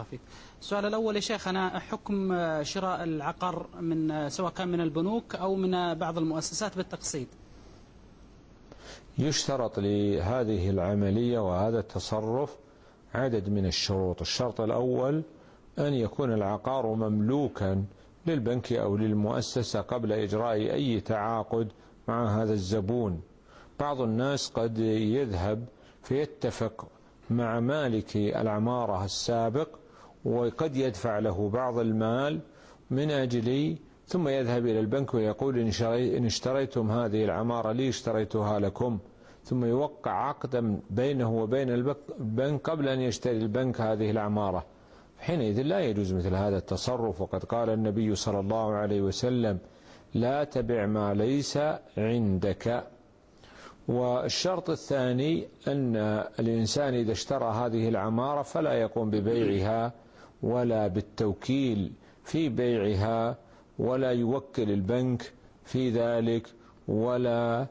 الله فيك. السؤال الأول يا شيخنا، حكم شراء العقار سواء كان من البنوك أو من بعض المؤسسات بالتقسيط. يشترط لهذه العملية وهذا التصرف عدد من الشروط. الشرط الأول أن يكون العقار مملوكا للبنك أو للمؤسسة قبل إجراء أي تعاقد مع هذا الزبون. بعض الناس قد يذهب فيتفق مع مالك العمارة السابق وقد يدفع له بعض المال من أجل، ثم يذهب إلى البنك ويقول إن اشتريتم هذه العمارة لي اشتريتها لكم، ثم يوقع عقدا بينه وبين البنك قبل أن يشتري البنك هذه العمارة. حينئذ لا يجوز مثل هذا التصرف، وقد قال النبي صلى الله عليه وسلم: لا تبع ما ليس عندك. والشرط الثاني أن الإنسان إذا اشترى هذه العمارة فلا يقوم ببيعها ولا بالتوكيل في بيعها، ولا يوكل البنك في ذلك، ولا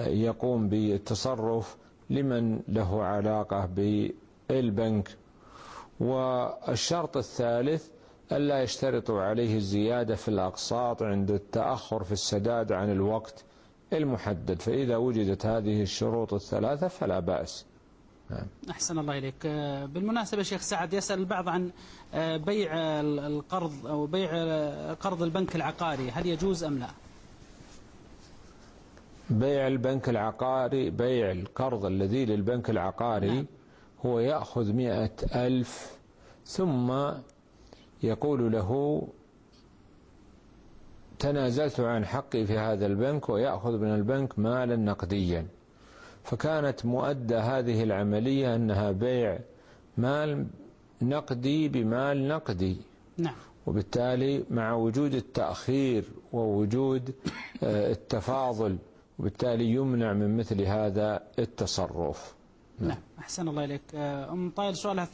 يقوم بالتصرف لمن له علاقة بالبنك. والشرط الثالث ألا يشترط عليه الزيادة في الأقساط عند التأخر في السداد عن الوقت المحدد، فإذا وجدت هذه الشروط الثلاثة فلا بأس. أحسن الله إليك. بالمناسبة شيخ سعد، يسأل البعض عن بيع القرض أو بيع قرض البنك العقاري، هل يجوز أم لا؟ بيع البنك العقاري، بيع القرض الذي للبنك العقاري، نعم، هو يأخذ 100,000 ثم يقول له: تنازلت عن حقي في هذا البنك، ويأخذ من البنك مالا نقديا. فكانت مؤدى هذه العملية أنها بيع مال نقدي بمال نقدي، نعم، وبالتالي مع وجود التأخير ووجود التفاضل، وبالتالي يمنع من مثل هذا التصرف. نعم. أحسن الله إليك. طايل سؤالها